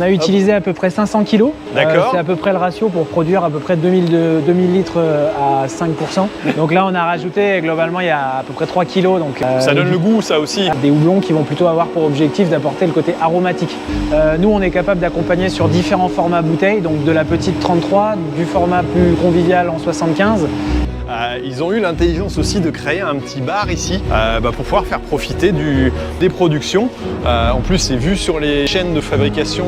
On a utilisé à peu près 500 kg. D'accord. C'est à peu près le ratio pour produire à peu près 2000 litres à 5%. Donc là, on a rajouté, globalement, il y a à peu près 3 kg. Donc, Ça donne le goût, ça aussi. Des houblons qui vont plutôt avoir pour objectif d'apporter le côté aromatique. Nous, on est capable d'accompagner sur différents formats bouteilles, donc de la petite 33, du format plus convivial en 75. Ils ont eu l'intelligence aussi de créer un petit bar ici pour pouvoir faire profiter des productions. En plus, c'est vu sur les chaînes de fabrication.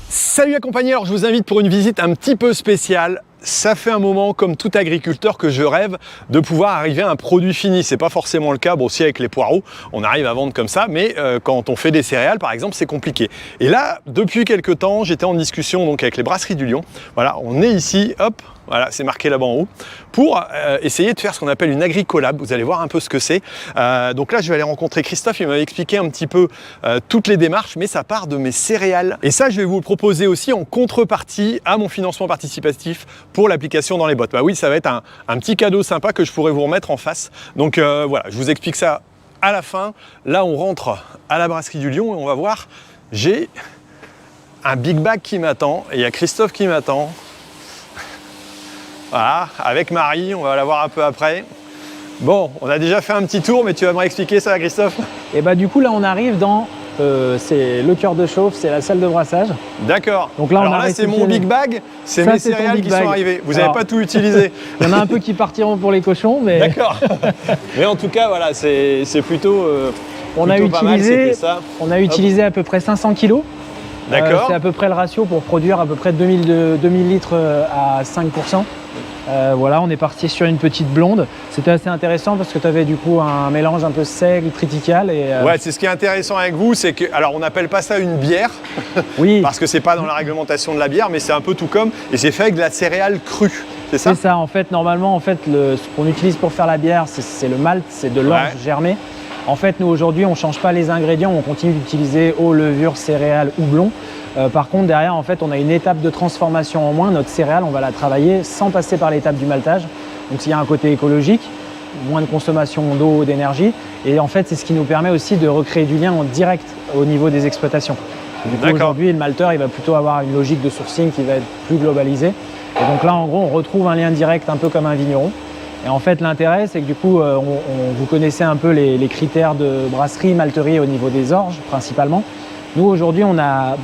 Salut la compagnie, alors je vous invite pour une visite un petit peu spéciale. Ça fait un moment, comme tout agriculteur, que je rêve de pouvoir arriver à un produit fini. C'est pas forcément le cas, bon, aussi avec les poireaux, on arrive à vendre comme ça, mais quand on fait des céréales, par exemple, c'est compliqué. Et là, depuis quelques temps, j'étais en discussion donc avec les brasseries du Lion. Voilà, on est ici, hop, voilà, c'est marqué là-bas en haut, pour essayer de faire ce qu'on appelle une agri-collab. Vous allez voir un peu ce que c'est. Donc là, je vais aller rencontrer Christophe. Il m'avait expliqué un petit peu toutes les démarches, mais ça part de mes céréales. Et ça, je vais vous le proposer aussi en contrepartie à mon financement participatif pour l'application dans les bottes. Bah oui, ça va être un petit cadeau sympa que je pourrais vous remettre en face. Donc voilà, je vous explique ça à la fin. Là, on rentre à la brasserie du Lion et on va voir. J'ai un big bag qui m'attend et il y a Christophe qui m'attend. Voilà, avec Marie, on va la voir un peu après. Bon, on a déjà fait un petit tour, mais tu vas me réexpliquer ça, Christophe? Et bah du coup, là, on arrive dans c'est le cœur de chauffe, c'est la salle de brassage. D'accord. Donc là, alors là, c'est mon big bag, c'est mes céréales qui sont arrivées. Vous n'avez pas tout utilisé. Il y en a un peu qui partiront pour les cochons, mais... D'accord. Mais en tout cas, voilà, c'est plutôt, on a utilisé à peu près 500 kg. D'accord. C'est à peu près le ratio pour produire à peu près 2000 litres à 5%. Voilà, on est parti sur une petite blonde. C'était assez intéressant parce que tu avais du coup un mélange un peu seigle, triticale. Ouais, c'est ce qui est intéressant avec vous, c'est que, alors on n'appelle pas ça une bière, oui. Parce que c'est pas dans la réglementation de la bière, mais c'est un peu tout comme, et c'est fait avec de la céréale crue. C'est ça? C'est ça, en fait, normalement, en fait, ce qu'on utilise pour faire la bière, c'est le malt, c'est de l'orge germé. En fait, nous aujourd'hui, on ne change pas les ingrédients, on continue d'utiliser eau, levure, céréales, houblon. Par contre, derrière, en fait, on a une étape de transformation en moins. Notre céréale, on va la travailler sans passer par l'étape du maltage. Donc, il y a un côté écologique, moins de consommation d'eau, d'énergie. Et en fait, c'est ce qui nous permet aussi de recréer du lien en direct au niveau des exploitations. Du coup, aujourd'hui, le malteur, il va plutôt avoir une logique de sourcing qui va être plus globalisée. Et donc là, en gros, on retrouve un lien direct un peu comme un vigneron. Et en fait, l'intérêt, c'est que du coup, vous connaissez un peu les critères de brasserie, malterie au niveau des orges, principalement. Nous, aujourd'hui, on a...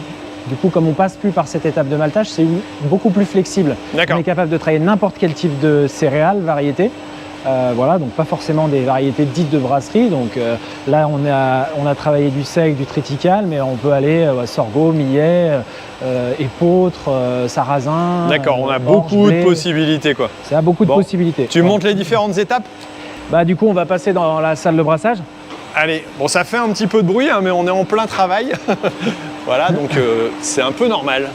Du coup, comme on passe plus par cette étape de maltage, c'est beaucoup plus flexible. On est capable de travailler n'importe quel type de céréales, variétés. Voilà, donc pas forcément des variétés dites de brasserie. Donc là, on a travaillé du seigle, du triticale, mais on peut aller sorgho, millet, épeautre, sarrasin. D'accord, on a beaucoup de possibilités, quoi. Ça a beaucoup de possibilités. Tu montres les différentes étapes? Bah, du coup, on va passer dans la salle de brassage. Allez, bon, ça fait un petit peu de bruit, hein, mais on est en plein travail. Voilà, donc c'est un peu normal.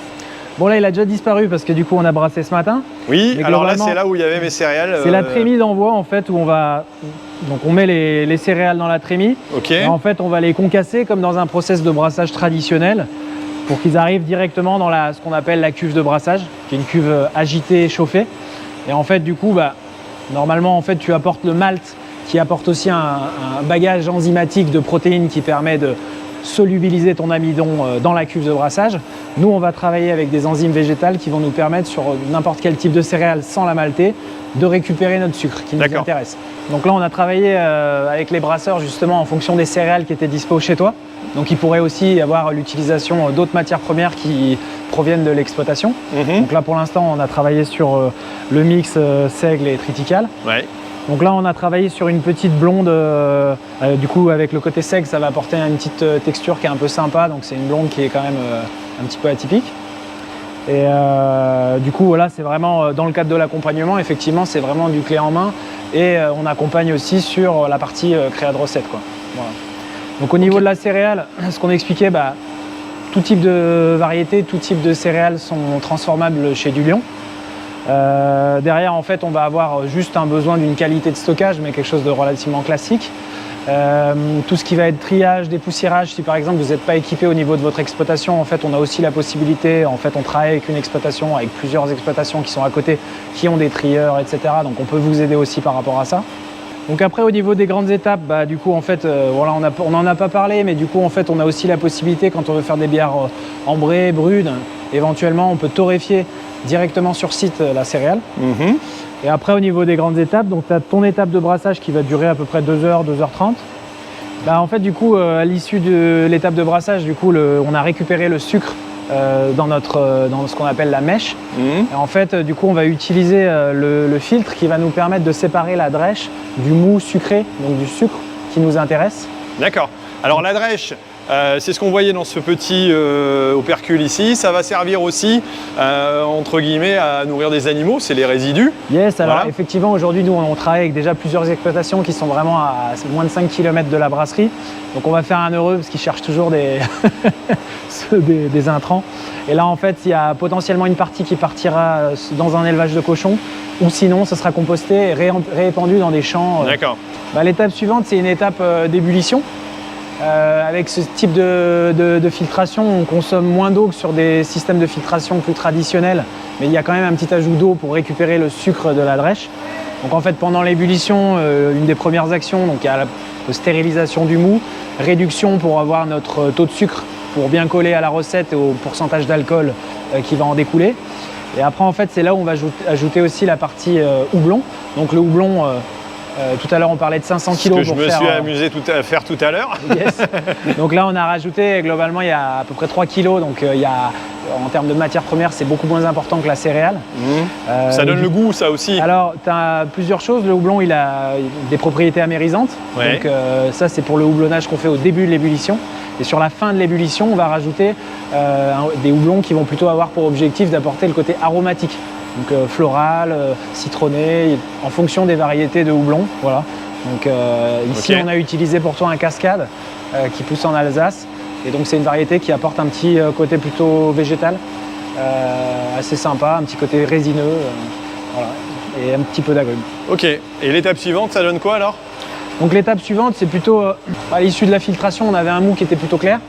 Bon, là, il a déjà disparu parce que du coup, on a brassé ce matin. Oui, alors là, c'est là où il y avait mes céréales. C'est la trémie d'envoi, en fait, où on va... Donc, on met les céréales dans la trémie. Ok. Et en fait, on va les concasser comme dans un process de brassage traditionnel pour qu'ils arrivent directement dans ce qu'on appelle la cuve de brassage, qui est une cuve agitée et chauffée. Et en fait, du coup, normalement, en fait, tu apportes le malt qui apporte aussi un bagage enzymatique de protéines qui permet de solubiliser ton amidon dans la cuve de brassage. Nous, on va travailler avec des enzymes végétales qui vont nous permettre, sur n'importe quel type de céréales sans la malter, de récupérer notre sucre qui nous intéresse. Donc là, on a travaillé avec les brasseurs justement en fonction des céréales qui étaient dispo chez toi. Donc il pourrait aussi y avoir l'utilisation d'autres matières premières qui proviennent de l'exploitation. Donc là, pour l'instant, on a travaillé sur le mix seigle et triticale. Ouais. Donc là, on a travaillé sur une petite blonde. Du coup, avec le côté seigle, ça va apporter une petite texture qui est un peu sympa. Donc c'est une blonde qui est quand même un petit peu atypique. Et du coup, voilà, c'est vraiment dans le cadre de l'accompagnement, effectivement, c'est vraiment du clé en main. Et on accompagne aussi sur la partie créa de recettes, quoi. Voilà. Donc au niveau de la céréale, ce qu'on expliquait, tout type de variété, tout type de céréales sont transformables chez du Lion. Derrière, en fait, on va avoir juste un besoin d'une qualité de stockage, mais quelque chose de relativement classique. Tout ce qui va être triage, dépoussiérage, si par exemple vous n'êtes pas équipé au niveau de votre exploitation, en fait on a aussi la possibilité, en fait on travaille avec une exploitation, avec plusieurs exploitations qui sont à côté, qui ont des trieurs, etc. Donc on peut vous aider aussi par rapport à ça. Donc après au niveau des grandes étapes, bah, du coup en fait, voilà, on n'en a pas parlé, mais du coup en fait on a aussi la possibilité quand on veut faire des bières ambrées, brunes, éventuellement on peut torréfier directement sur site la céréale. Et après, au niveau des grandes étapes, donc tu as ton étape de brassage qui va durer à peu près 2h, 2h30. Bah, en fait, du coup, à l'issue de l'étape de brassage, du coup, on a récupéré le sucre dans ce qu'on appelle la mèche. Et en fait, du coup, on va utiliser le filtre qui va nous permettre de séparer la drèche du mou sucré, donc du sucre qui nous intéresse. D'accord. Alors la drèche, c'est ce qu'on voyait dans ce petit opercule ici. Ça va servir aussi, entre guillemets, à nourrir des animaux. C'est les résidus. Yes, alors voilà. Effectivement, aujourd'hui, nous, on travaille avec déjà plusieurs exploitations qui sont vraiment à moins de 5 km de la brasserie. Donc, on va faire un heureux parce qu'ils cherchent toujours des intrants. Et là, en fait, il y a potentiellement une partie qui partira dans un élevage de cochons. Ou sinon, ça sera composté et répandu dans des champs. D'accord. Bah, l'étape suivante, c'est une étape d'ébullition. Avec ce type de filtration, on consomme moins d'eau que sur des systèmes de filtration plus traditionnels, mais il y a quand même un petit ajout d'eau pour récupérer le sucre de la drèche. Donc en fait, pendant l'ébullition, une des premières actions, donc il y a la stérilisation du mou, réduction pour avoir notre taux de sucre pour bien coller à la recette et au pourcentage d'alcool qui va en découler. Et après, en fait, c'est là où on va ajouter aussi la partie houblon. Donc le houblon, tout à l'heure, on parlait de 500 kg. Ce que je me suis amusé à faire tout à l'heure. Yes. Donc là, on a rajouté, globalement, il y a à peu près 3 kg. Donc il y a, en termes de matière première, c'est beaucoup moins important que la céréale. Ça donne le goût, ça aussi. Alors, tu as plusieurs choses. Le houblon, il a des propriétés amérisantes. Ouais. Donc ça, c'est pour le houblonnage qu'on fait au début de l'ébullition. Et sur la fin de l'ébullition, on va rajouter des houblons qui vont plutôt avoir pour objectif d'apporter le côté aromatique. Donc floral, citronné, en fonction des variétés de houblon. Voilà. Donc ici, on a utilisé pour toi un cascade qui pousse en Alsace. Et donc c'est une variété qui apporte un petit côté plutôt végétal, assez sympa, un petit côté résineux, voilà, et un petit peu d'agrumes. Ok, et l'étape suivante, ça donne quoi alors? Donc l'étape suivante, c'est plutôt, à l'issue de la filtration, on avait un mou qui était plutôt clair.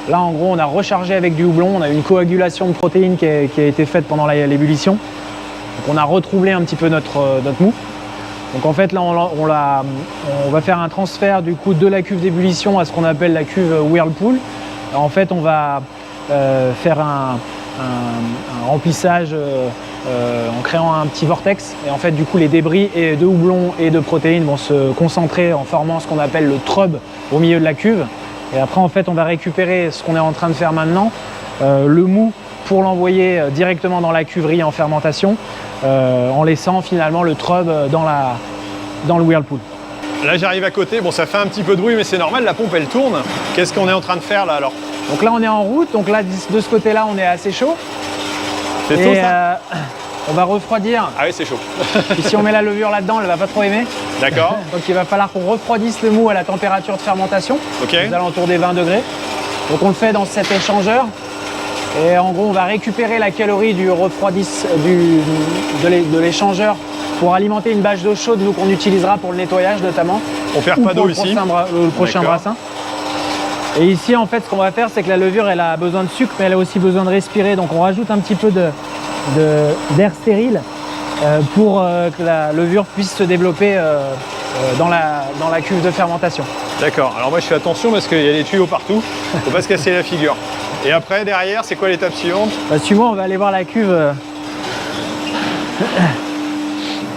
Là, en gros, on a rechargé avec du houblon, on a une coagulation de protéines qui a été faite pendant l'ébullition. Donc on a retroublé un petit peu notre mou. Donc en fait, là, on va faire un transfert du coup de la cuve d'ébullition à ce qu'on appelle la cuve Whirlpool. En fait, on va faire un remplissage en créant un petit vortex. Et en fait, du coup, les débris de houblon et de protéines vont se concentrer en formant ce qu'on appelle le trub au milieu de la cuve. Et après, en fait, on va récupérer ce qu'on est en train de faire maintenant, le mou, pour l'envoyer directement dans la cuverie en fermentation, en laissant finalement le trub dans le whirlpool. Là, j'arrive à côté. Bon, ça fait un petit peu de bruit, mais c'est normal, la pompe, elle tourne. Qu'est-ce qu'on est en train de faire là alors? Donc là, on est en route. Donc là, de ce côté-là, on est assez chaud. C'est chaud, ça? On va refroidir. Ah oui, c'est chaud. Puis si on met la levure là-dedans, elle va pas trop aimer. D'accord. Donc il va falloir qu'on refroidisse le mou à la température de fermentation, aux alentours des 20 degrés. Donc on le fait dans cet échangeur. Et en gros, on va récupérer la calorie du de l'échangeur pour alimenter une bâche d'eau chaude qu'on utilisera pour le nettoyage notamment. On perd pas d'eau ici. Le prochain brassin. Et ici, en fait, ce qu'on va faire, c'est que la levure, elle a besoin de sucre, mais elle a aussi besoin de respirer. Donc on rajoute un petit peu d'air stérile pour que la levure puisse se développer dans la cuve de fermentation. D'accord. Alors moi, je fais attention parce qu'il y a des tuyaux partout. Il ne faut pas se casser la figure. Et après, derrière, c'est quoi l'étape suivante? Suivant, on va aller voir la cuve.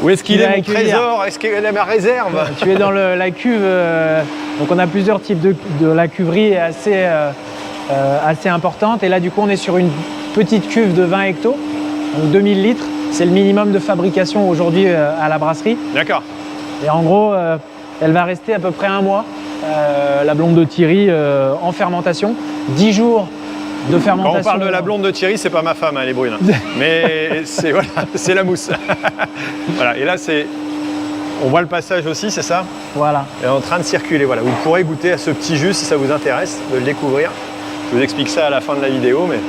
Où est-ce qu'il est mon trésor? Est-ce qu'il est ma réserve? Tu es dans la cuve. Donc on a plusieurs types la cuverie est assez importante. Et là, du coup, on est sur une petite cuve de 20 hectos, donc 2000 litres. C'est le minimum de fabrication aujourd'hui à la brasserie. D'accord. Et en gros, elle va rester à peu près un mois, la blonde de Thierry, en fermentation. 10 jours de fermentation. Quand on parle de la blonde de Thierry, c'est pas ma femme, elle est brune. Mais c'est voilà, la mousse. Voilà. Et là, on voit le passage aussi, c'est ça? Voilà. Elle est en train de circuler. Voilà. Vous pourrez goûter à ce petit jus si ça vous intéresse de le découvrir. Je vous explique ça à la fin de la vidéo. Mais...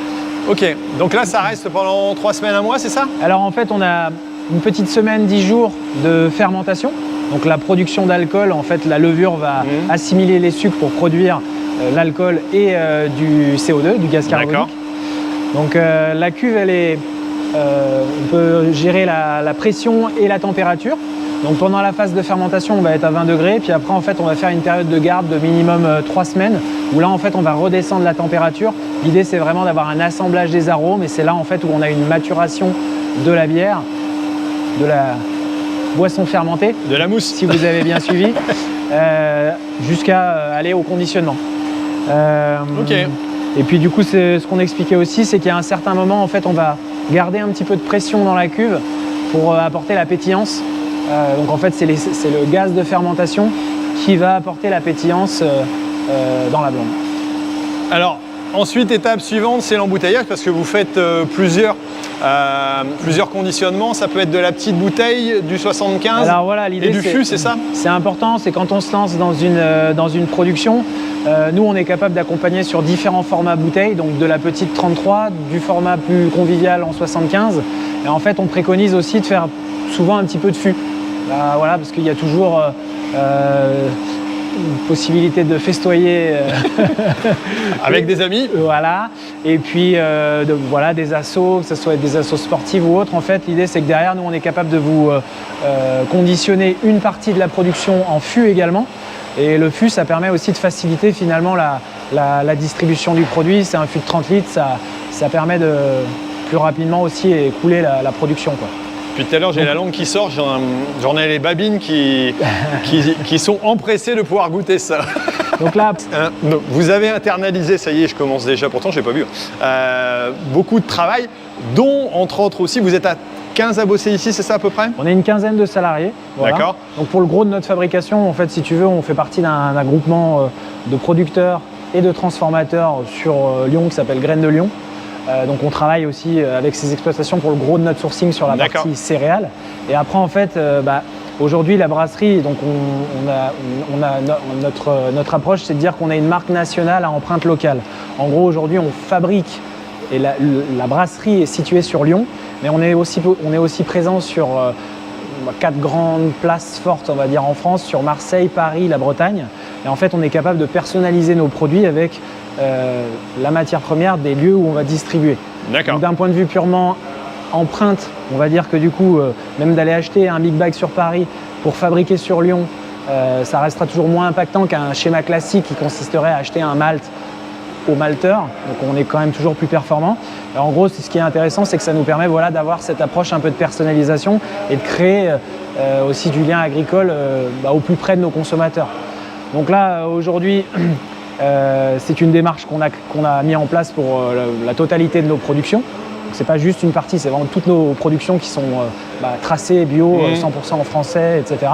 Ok, donc là, ça reste pendant 3 semaines, un mois, c'est ça? Alors en fait, on a une petite semaine, 10 jours de fermentation. Donc la production d'alcool, en fait, la levure va assimiler les sucres pour produire l'alcool et du CO2, du gaz carbonique. Donc la cuve, on peut gérer la pression et la température. Donc pendant la phase de fermentation, on va être à 20 degrés, puis après en fait on va faire une période de garde de minimum 3 semaines, où là en fait on va redescendre la température. L'idée c'est vraiment d'avoir un assemblage des arômes, et c'est là en fait où on a une maturation de la bière, de la boisson fermentée, de la mousse, si vous avez bien suivi, jusqu'à aller au conditionnement. Ok. Et puis du coup, ce qu'on expliquait aussi, c'est qu'à un certain moment, en fait, on va garder un petit peu de pression dans la cuve pour apporter la pétillance. Donc en fait, c'est le gaz de fermentation qui va apporter la pétillance dans la blonde. Alors, ensuite, étape suivante, c'est l'embouteillage, parce que vous faites plusieurs conditionnements. Ça peut être de la petite bouteille, du 75 Alors, voilà, et du fût, c'est ça? C'est important, c'est quand on se lance dans une production, nous on est capable d'accompagner sur différents formats bouteilles, donc de la petite 33, du format plus convivial en 75. Et en fait, on préconise aussi de faire souvent un petit peu de fût. Voilà, parce qu'il y a toujours une possibilité de festoyer avec des amis. Voilà, et puis voilà, des assos, que ce soit des assos sportives ou autres. En fait, l'idée c'est que derrière nous on est capable de vous conditionner une partie de la production en fût également. Et le fût, ça permet aussi de faciliter finalement la distribution du produit. C'est un fût de 30 litres, ça permet de plus rapidement aussi écouler la production, quoi. Puis tout à l'heure, j'ai la langue qui sort, j'en ai les babines qui sont empressées de pouvoir goûter ça. Donc là, vous avez internalisé, ça y est, je commence déjà, pourtant je n'ai pas vu, beaucoup de travail, dont, entre autres aussi, vous êtes à 15 à bosser ici, c'est ça à peu près? On est une quinzaine de salariés. Voilà. D'accord. Donc pour le gros de notre fabrication, en fait, si tu veux, on fait partie d'un groupement de producteurs et de transformateurs sur Lyon qui s'appelle Graines de Lyon. Donc on travaille aussi avec ces exploitations pour le gros de notre sourcing sur la partie céréales. Et après en fait, aujourd'hui la brasserie, donc notre approche, c'est de dire qu'on a une marque nationale à empreinte locale. En gros aujourd'hui on fabrique, et la brasserie est située sur Lyon, mais on est aussi présent sur 4 grandes places fortes, on va dire, en France, sur Marseille, Paris, la Bretagne. Et en fait on est capable de personnaliser nos produits avec la matière première des lieux où on va distribuer. D'un point de vue purement empreinte, on va dire que du coup, même d'aller acheter un big bag sur Paris pour fabriquer sur Lyon, ça restera toujours moins impactant qu'un schéma classique qui consisterait à acheter un malt au malteur. Donc on est quand même toujours plus performant. Et en gros, ce qui est intéressant, c'est que ça nous permet d'avoir cette approche un peu de personnalisation et de créer aussi du lien agricole au plus près de nos consommateurs. Donc là, aujourd'hui, c'est une démarche qu'on a mis en place pour la totalité de nos productions. Ce n'est pas juste une partie, c'est vraiment toutes nos productions qui sont tracées bio, 100% en français, etc.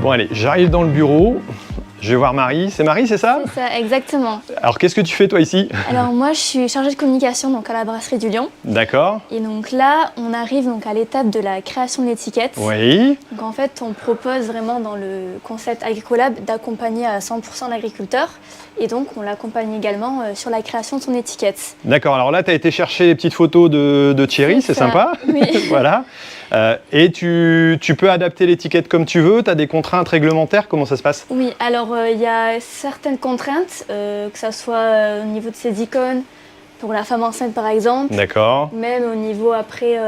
Bon allez, j'arrive dans le bureau. Je vais voir Marie. C'est Marie, c'est ça? C'est ça, exactement. Alors, qu'est-ce que tu fais, toi, ici? Alors, moi, je suis chargée de communication donc, à la brasserie du Lion. D'accord. Et donc là, on arrive donc, à l'étape de la création de l'étiquette. Oui. Donc, en fait, on propose vraiment dans le concept AgricoLab d'accompagner à 100% l'agriculteur. Et donc, on l'accompagne également sur la création de son étiquette. D'accord. Alors là, tu as été chercher les petites photos de Thierry, c'est sympa. Oui. Voilà. Et tu peux adapter l'étiquette comme tu veux? Tu as des contraintes réglementaires? Comment ça se passe? Oui, alors il y a certaines contraintes, que ce soit au niveau de ces icônes, pour la femme enceinte par exemple. D'accord. Même au niveau après,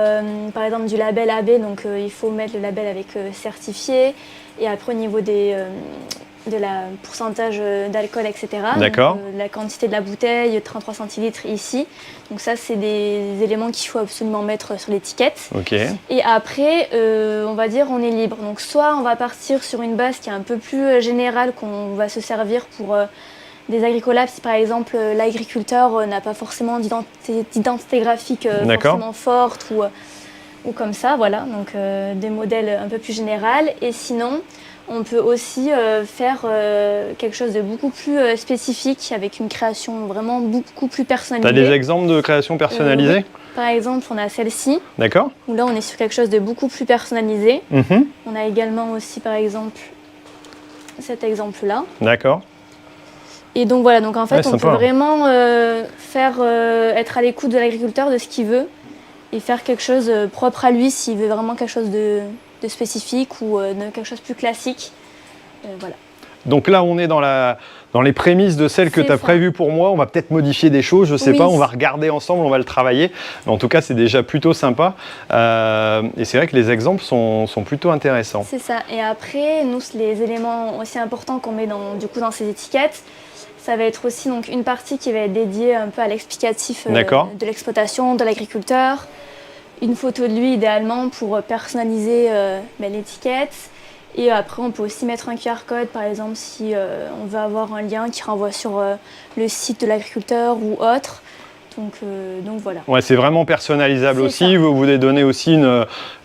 par exemple du label AB, donc il faut mettre le label avec certifié. Et après au niveau de la pourcentage d'alcool, etc. D'accord. La quantité de la bouteille, 33 centilitres ici. Donc ça, c'est des éléments qu'il faut absolument mettre sur l'étiquette. Ok. Et après, on va dire, on est libre. Donc soit on va partir sur une base qui est un peu plus générale, qu'on va se servir pour des agricolabs, si par exemple l'agriculteur n'a pas forcément d'identité graphique forcément forte ou comme ça, voilà. Donc des modèles un peu plus généraux. Et sinon, on peut aussi faire quelque chose de beaucoup plus spécifique avec une création vraiment beaucoup plus personnalisée. Tu as des exemples de création personnalisée? Oui. Par exemple, on a celle-ci. D'accord. Où là, on est sur quelque chose de beaucoup plus personnalisé. On a également aussi, par exemple, cet exemple-là. D'accord. Et donc voilà, donc en fait, on peut vraiment faire être à l'écoute de l'agriculteur, de ce qu'il veut, et faire quelque chose propre à lui s'il veut vraiment quelque chose de spécifique ou de quelque chose de plus classique. Voilà. Donc là, on est dans les prémices de celle que tu as prévues pour moi. On va peut-être modifier des choses, je sais pas, on va regarder ensemble, on va le travailler. Mais en tout cas, c'est déjà plutôt sympa. Et c'est vrai que les exemples sont plutôt intéressants. C'est ça. Et après, nous, les éléments aussi importants qu'on met dans ces étiquettes, ça va être aussi donc, une partie qui va être dédiée un peu à l'explicatif de l'exploitation, de l'agriculteur. Une photo de lui, idéalement, pour personnaliser l'étiquette. Et après, on peut aussi mettre un QR code, par exemple, si on veut avoir un lien qui renvoie sur le site de l'agriculteur ou autre. Donc voilà. Ouais, c'est vraiment personnalisable aussi. Vous voulez donner aussi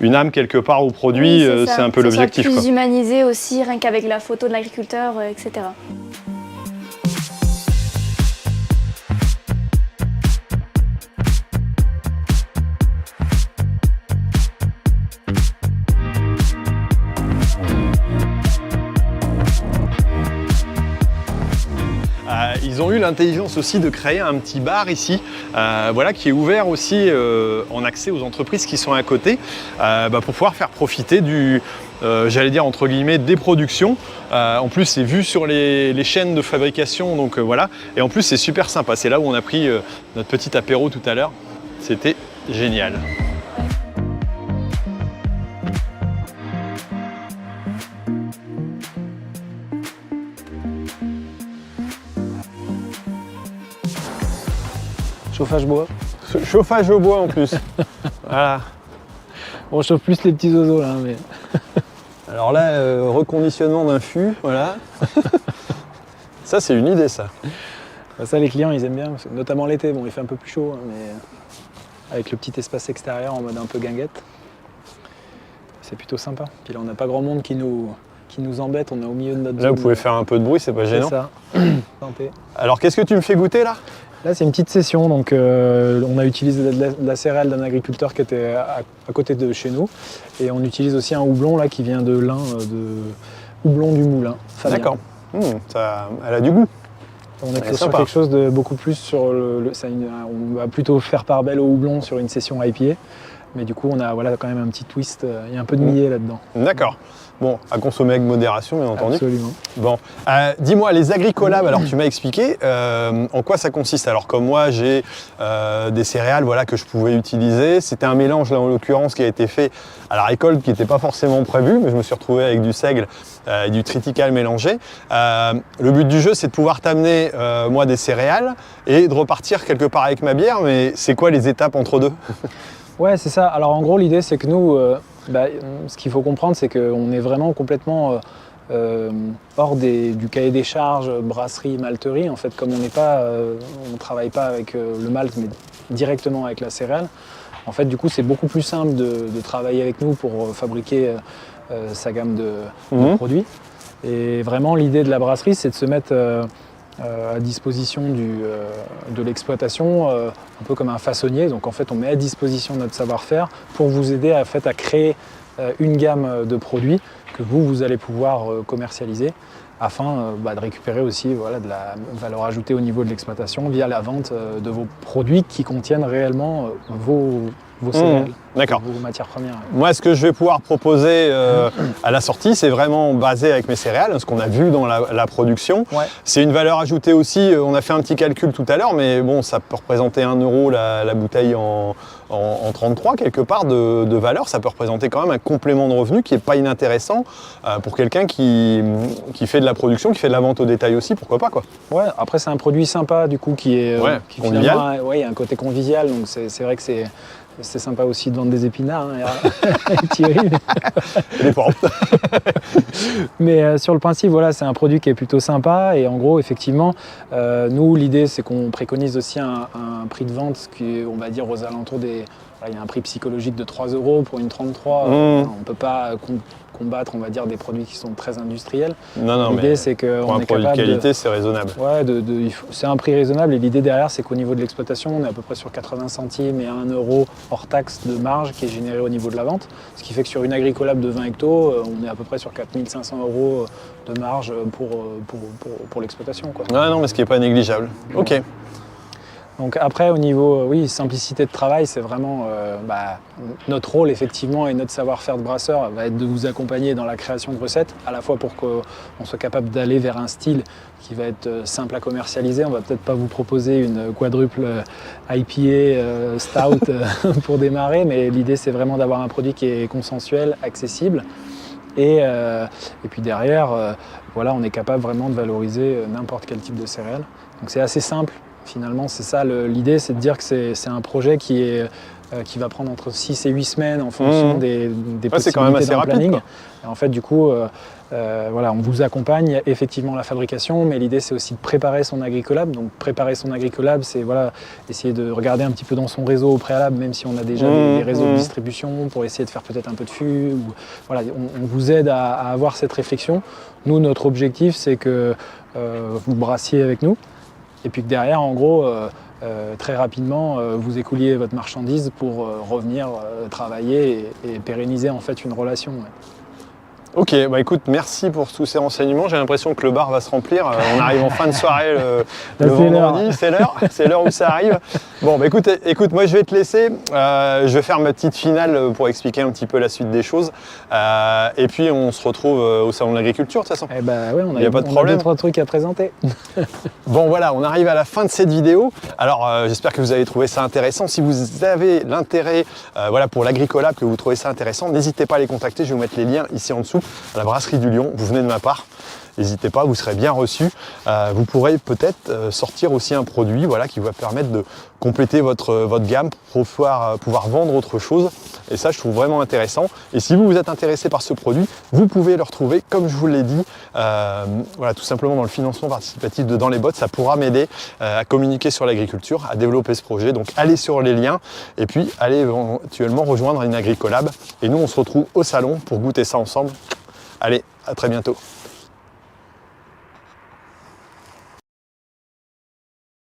une âme quelque part au produit. Oui, c'est un peu l'objectif. Plus humanisé aussi, rien qu'avec la photo de l'agriculteur, etc. Ils ont eu l'intelligence aussi de créer un petit bar ici, voilà, qui est ouvert aussi en accès aux entreprises qui sont à côté, pour pouvoir faire profiter du, j'allais dire entre guillemets, des productions. En plus, c'est vu sur les chaînes de fabrication, donc voilà. Et en plus, c'est super sympa. C'est là où on a pris notre petit apéro tout à l'heure. C'était génial. Chauffage bois. Chauffage au bois en plus. Voilà. On chauffe plus les petits oiseaux là. Mais... Alors là, reconditionnement d'un fût, voilà. Ça, c'est une idée, ça. Ça, les clients, ils aiment bien, notamment l'été. Bon, il fait un peu plus chaud, hein, mais avec le petit espace extérieur en mode un peu guinguette, c'est plutôt sympa. Puis là, on n'a pas grand monde qui nous embête. On est au milieu de notre zone. Là, vous pouvez faire un peu de bruit, c'est pas gênant. C'est ça. Alors, qu'est-ce que tu me fais goûter là ? Là, c'est une petite session, donc on a utilisé de la céréale d'un agriculteur qui était à côté de chez nous. Et on utilise aussi un houblon là, qui vient de l'Ain, de houblon du moulin. D'accord. Elle a du goût. On est sur quelque chose de beaucoup plus sur on va plutôt faire part belle au houblon sur une session IPA. Mais du coup, on a quand même un petit twist, il y a un peu de millet là-dedans. D'accord. Bon, à consommer avec modération, bien entendu. Absolument. Bon, dis-moi, les agricolabs, alors tu m'as expliqué, en quoi ça consiste? Alors comme moi, j'ai des céréales que je pouvais utiliser. C'était un mélange, là en l'occurrence, qui a été fait à la récolte, qui n'était pas forcément prévu, mais je me suis retrouvé avec du seigle et du triticale mélangé. Le but du jeu, c'est de pouvoir t'amener, moi, des céréales et de repartir quelque part avec ma bière, mais c'est quoi les étapes entre deux? Ouais, c'est ça. Alors en gros, l'idée, c'est que nous, ce qu'il faut comprendre, c'est qu'on est vraiment complètement hors du cahier des charges, brasserie, malterie. En fait, comme on ne travaille pas avec le malt, mais directement avec la céréale, en fait, du coup, c'est beaucoup plus simple de travailler avec nous pour fabriquer sa gamme de produits. Et vraiment, l'idée de la brasserie, c'est de se mettre à disposition de l'exploitation, un peu comme un façonnier. Donc en fait, on met à disposition notre savoir-faire pour vous aider à créer une gamme de produits que vous allez pouvoir commercialiser afin de récupérer aussi de la valeur ajoutée au niveau de l'exploitation via la vente de vos produits qui contiennent réellement vos céréales, vos matières premières. Moi, ce que je vais pouvoir proposer à la sortie, c'est vraiment basé avec mes céréales, ce qu'on a vu dans la production. Ouais. C'est une valeur ajoutée aussi, on a fait un petit calcul tout à l'heure, mais bon, ça peut représenter 1 € la bouteille en 33 quelque part de valeur. Ça peut représenter quand même un complément de revenu qui n'est pas inintéressant pour quelqu'un qui fait de la production, qui fait de la vente au détail aussi, pourquoi pas quoi. Ouais, après c'est un produit sympa du coup qui est convivial. Il y a un côté convivial, donc c'est vrai que c'est sympa aussi de vendre des épinards, Thierry. Mais sur le principe, c'est un produit qui est plutôt sympa. Et en gros, effectivement, nous, l'idée, c'est qu'on préconise aussi un prix de vente qui est, on va dire, aux alentours des... il y a un prix psychologique de 3 € pour une 33. On ne peut pas combattre, on va dire, des produits qui sont très industriels. Non, l'idée, c'est qu'on pour un produit de qualité, c'est raisonnable. Ouais, c'est un prix raisonnable. Et l'idée derrière, c'est qu'au niveau de l'exploitation, on est à peu près sur 80 centimes et 1 € hors taxe de marge qui est généré au niveau de la vente. Ce qui fait que sur une agricolab de 20 hectos, on est à peu près sur 4 500 € de marge pour l'exploitation. Non, mais ce qui n'est pas négligeable. Ok. Donc après, au niveau oui, simplicité de travail, c'est vraiment notre rôle effectivement et notre savoir-faire de brasseur va être de vous accompagner dans la création de recettes, à la fois pour qu'on soit capable d'aller vers un style qui va être simple à commercialiser. On va peut-être pas vous proposer une quadruple IPA stout pour démarrer, mais l'idée c'est vraiment d'avoir un produit qui est consensuel, accessible. Et puis derrière, voilà, on est capable vraiment de valoriser n'importe quel type de céréales. Donc c'est assez simple. Finalement, c'est ça l'idée, c'est de dire que c'est un projet qui va prendre entre 6 et 8 semaines en fonction des possibilités quand même assez dans le planning. rapide, Et en fait, du coup, voilà, on vous accompagne. Il y a effectivement la fabrication, mais l'idée, c'est aussi de préparer son agricolab. Donc, préparer son agricolab, c'est voilà, essayer de regarder un petit peu dans son réseau au préalable, même si on a déjà des réseaux de distribution, pour essayer de faire peut-être un peu de fût. Voilà, on vous aide à avoir cette réflexion. Nous, notre objectif, c'est que vous brassiez avec nous. Et puis que derrière, en gros, très rapidement, vous écouliez votre marchandise pour revenir travailler et pérenniser en fait une relation. Ouais. Ok, bah écoute, merci pour tous ces renseignements. J'ai l'impression que le bar va se remplir. On arrive en fin de soirée le vendredi, c'est l'heure où ça arrive. Bon, bah écoute, moi je vais te laisser. Je vais faire ma petite finale pour expliquer un petit peu la suite des choses. Et puis on se retrouve au Salon de l'Agriculture de toute façon. Eh bah ouais, on a 2-3 trucs à présenter. Bon voilà, on arrive à la fin de cette vidéo. Alors j'espère que vous avez trouvé ça intéressant. Si vous avez l'intérêt voilà, pour l'Agricolab, que vous trouvez ça intéressant, n'hésitez pas à les contacter. Je vais vous mettre les liens ici en dessous. À la brasserie du Lion, vous venez de ma part, n'hésitez pas, vous serez bien reçu. Vous pourrez peut-être sortir aussi un produit voilà, qui va permettre de compléter votre gamme pour pouvoir vendre autre chose. Et ça, je trouve vraiment intéressant. Et si vous êtes intéressé par ce produit, vous pouvez le retrouver, comme je vous l'ai dit, voilà, tout simplement dans le financement participatif de Dans les Bottes. Ça pourra m'aider à communiquer sur l'agriculture, à développer ce projet. Donc allez sur les liens et puis allez éventuellement rejoindre une Agricolab. Et nous, on se retrouve au salon pour goûter ça ensemble. Allez, à très bientôt.